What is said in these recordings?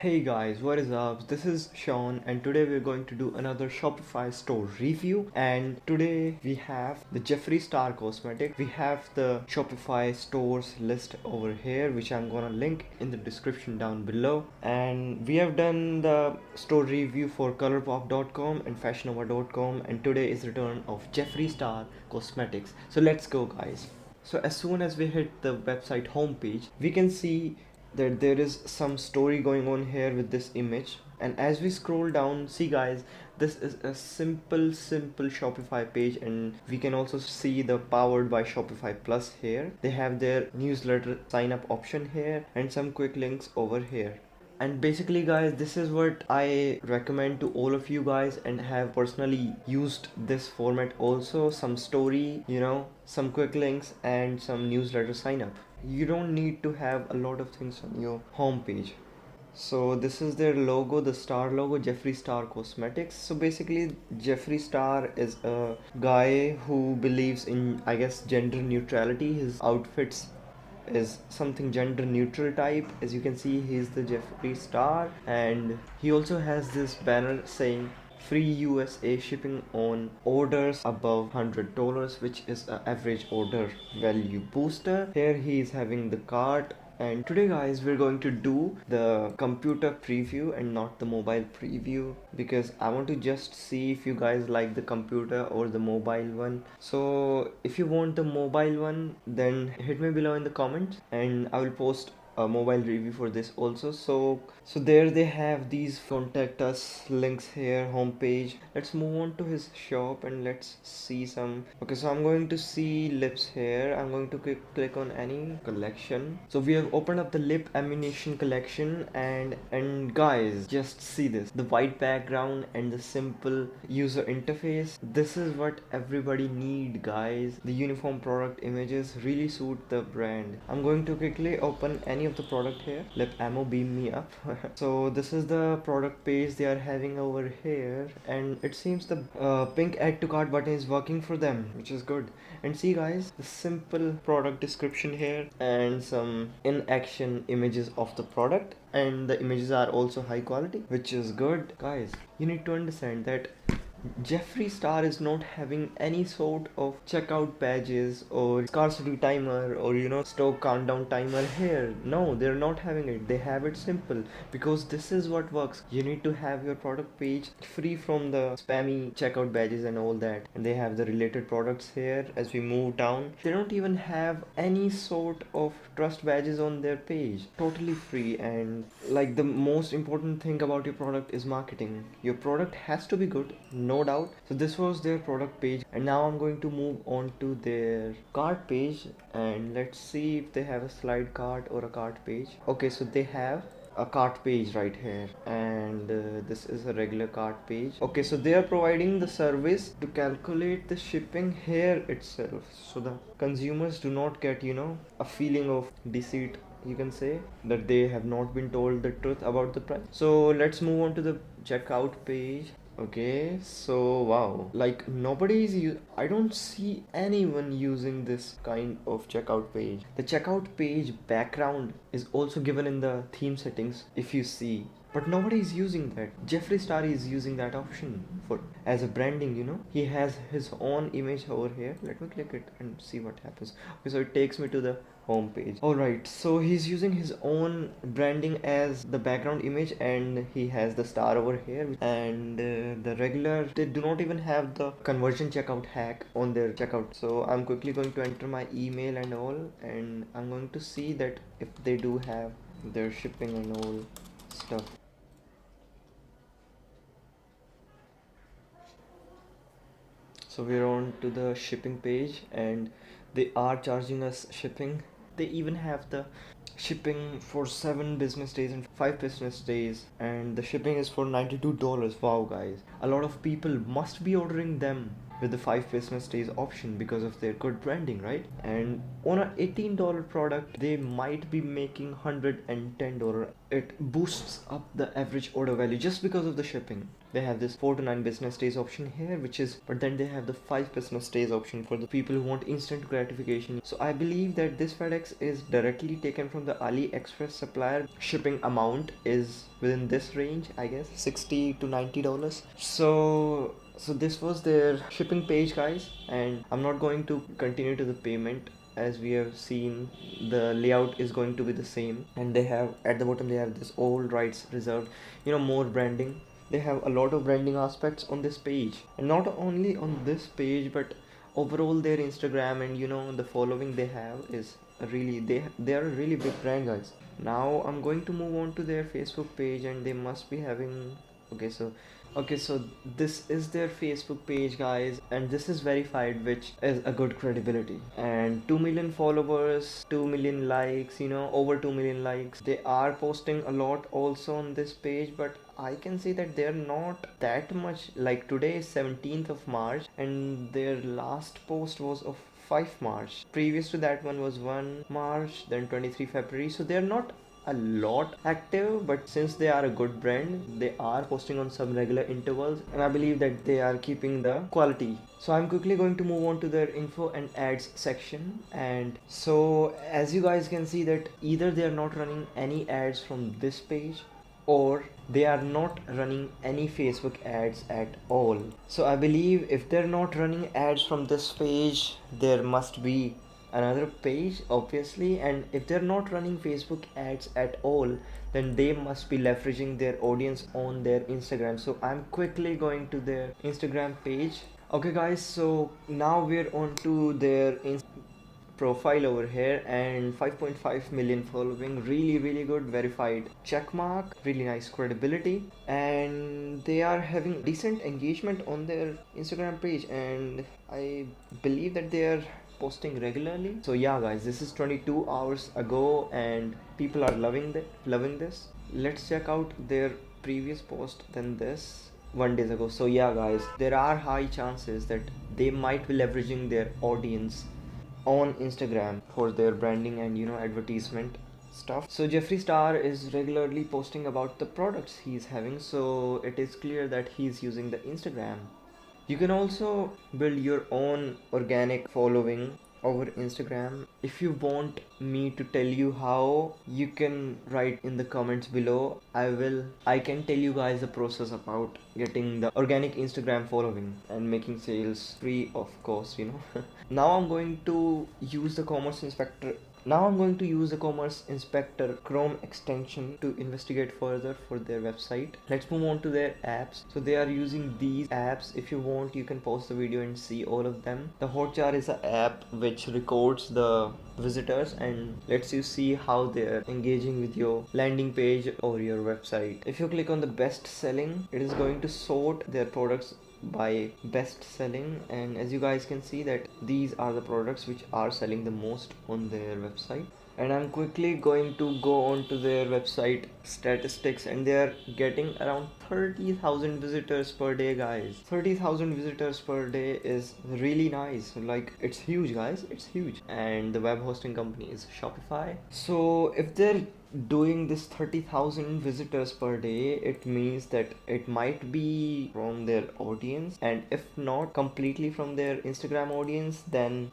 Hey guys, what is up? This is Sean and today we're going to do another Shopify store review, and today we have the Jeffree Star cosmetic. We have the Shopify stores list over here, which I'm gonna link in the description down below, and we have done the store review for colourpop.com and fashionova.com, and today is return of Jeffree Star cosmetics. So let's go guys. So as soon as we hit the website homepage, we can see that there is some story going on here with this image, and as we scroll down, see guys, this is a simple Shopify page, and we can also see the powered by Shopify Plus here. They have their newsletter sign up option here and some quick links over here. And basically guys, this is what I recommend to all of you guys, and have personally used this format also. Some story, some quick links and some newsletter sign up. You don't need to have a lot of things on your home page. So this is their logo, the star logo, Jeffree Star Cosmetics. So basically Jeffree Star is a guy who believes in, I guess, gender neutrality. His outfits is something gender neutral type. As you can see, he's the Jeffree Star, and he also has this banner saying free USA shipping on orders above $100, which is an average order value booster. Here he is having the cart. And today guys, we're going to do the computer preview and not the mobile preview, because I want to just see if you guys like the computer or the mobile one. So if you want the mobile one, then hit me below in the comments and I will post a mobile review for this also. So there they have these contact us links here, homepage. Let's move on to his shop and let's see some. Okay, so I'm going to see lips here. I'm going to click on any collection. So we have opened up the lip ammunition collection, and guys, just see this, the white background and the simple user interface. This is what everybody need guys. The uniform product images really suit the brand. I'm going to quickly open any of the product here. Lip ammo, beam me up. So this is the product page they are having over here, and it seems the pink add to cart button is working for them, which is good. And see guys, the simple product description here and some in action images of the product, and the images are also high quality, which is good. Guys, you need to understand that Jeffree Star is not having any sort of checkout badges or scarcity timer or stock countdown timer here. No, they're not having it. They have it simple, because this is what works. You need to have your product page free from the spammy checkout badges and all that. And they have the related products here. As we move down, they don't even have any sort of trust badges on their page. Totally free. And like, the most important thing about your product is marketing. Your product has to be good, no doubt. So this was their product page, and now I'm going to move on to their cart page, and let's see if they have a slide cart or a cart page. Okay, so they have a cart page right here, and this is a regular cart page. Okay, so they are providing the service to calculate the shipping here itself, so the consumers do not get a feeling of deceit, you can say, that they have not been told the truth about the price. So let's move on to the checkout page. Okay, so wow, like I don't see anyone using this kind of checkout page. The checkout page background is also given in the theme settings, if you see, but nobody is using that. Jeffree Star is using that option for as a branding. He has his own image over here. Let me click it and see what happens. Okay, so it takes me to the home page. Alright, so he's using his own branding as the background image, and he has the star over here, and the regular, they do not even have the conversion checkout hack on their checkout. So I'm quickly going to enter my email and all, and I'm going to see that if they do have their shipping and all stuff. So we're on to the shipping page, and they are charging us shipping. They even have the shipping for 7 business days and 5 business days, and the shipping is for $92. Wow guys, a lot of people must be ordering them with the 5 business days option because of their good branding, right? And on a $18 product, they might be making $110. It boosts up the average order value just because of the shipping. They have this 4 to 9 business days option here, but then they have the 5 business days option for the people who want instant gratification. So I believe that this FedEx is directly taken from the AliExpress supplier. Shipping amount is within this range, I guess, $60 to $90. So this was their shipping page, guys, and I'm not going to continue to the payment. As we have seen, the layout is going to be the same, and they have at the bottom they have this all rights reserved, more branding. They have a lot of branding aspects on this page, and not only on this page but overall their Instagram, and the following they have is really, they are a really big brand, guys. Now I'm going to move on to their Facebook page, and they must be having, okay, so this is their Facebook page, guys, and this is verified, which is a good credibility. And 2 million followers, 2 million likes, over 2 million likes. They are posting a lot also on this page, but I can see that they're not that much. Like today is 17th of March, and their last post was of 5 March. Previous to that one was 1 March, then 23 February. So they're not a lot active, but since they are a good brand, they are posting on some regular intervals, and I believe that they are keeping the quality. So I'm quickly going to move on to their info and ads section. And so as you guys can see that either they are not running any ads from this page, or they are not running any Facebook ads at all. So I believe if they're not running ads from this page, there must be another page, obviously. And if they're not running Facebook ads at all, then they must be leveraging their audience on their Instagram. So I'm quickly going to their Instagram page. Okay guys, so now we're on to their profile over here, and 5.5 million following, really good, verified check mark, really nice credibility, and they are having decent engagement on their Instagram page, and I believe that they are posting regularly. So yeah guys, this is 22 hours ago, and people are loving this. Let's check out their previous post than this 1 day ago. So yeah guys, there are high chances that they might be leveraging their audience on Instagram for their branding and advertisement stuff. So Jeffree Star is regularly posting about the products he's having, so it is clear that he's using the Instagram. You can also build your own organic following over Instagram. If you want me to tell you how, you can write in the comments below. I can tell you guys the process about getting the organic Instagram following and making sales free of cost. Now I'm going to use the Commerce Inspector Chrome extension to investigate further for their website. Let's move on to their apps. So they are using these apps. If you want, you can pause the video and see all of them. The Hotjar is an app which records the visitors and lets you see how they're engaging with your landing page or your website. If you click on the best selling, it is going to sort their products by best selling, and as you guys can see that these are the products which are selling the most on their website. And I'm quickly going to go on to their website statistics, and they are getting around 30,000 visitors per day, guys. 30,000 visitors per day is really nice. Like, it's huge, guys, it's huge. And the web hosting company is Shopify. So if they're doing this 30,000 visitors per day, it means that it might be from their audience, and if not completely from their Instagram audience, then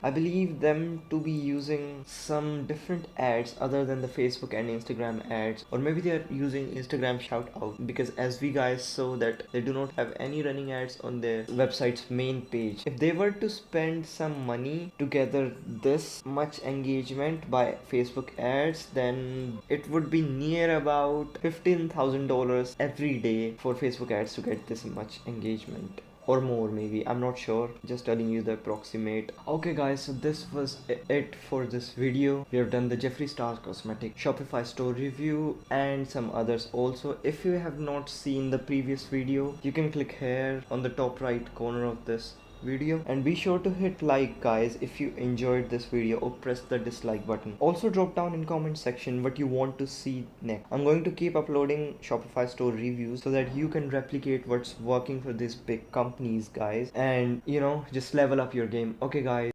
I believe them to be using some different ads other than the Facebook and Instagram ads, or maybe they are using Instagram shout out, because as we guys saw that they do not have any running ads on their website's main page. If they were to spend some money to gather this much engagement by Facebook ads, then it would be near about $15,000 every day for Facebook ads to get this much engagement, or more maybe, I'm not sure, just telling you the approximate. Okay guys, so this was it for this video. We have done the Jeffree Star Cosmetic Shopify store review and some others also. If you have not seen the previous video, you can click here on the top right corner of this video, and be sure to hit like, guys, if you enjoyed this video, or press the dislike button. Also drop down in comment section what you want to see next. I'm going to keep uploading Shopify store reviews so that you can replicate what's working for these big companies, guys, and just level up your game. Okay guys.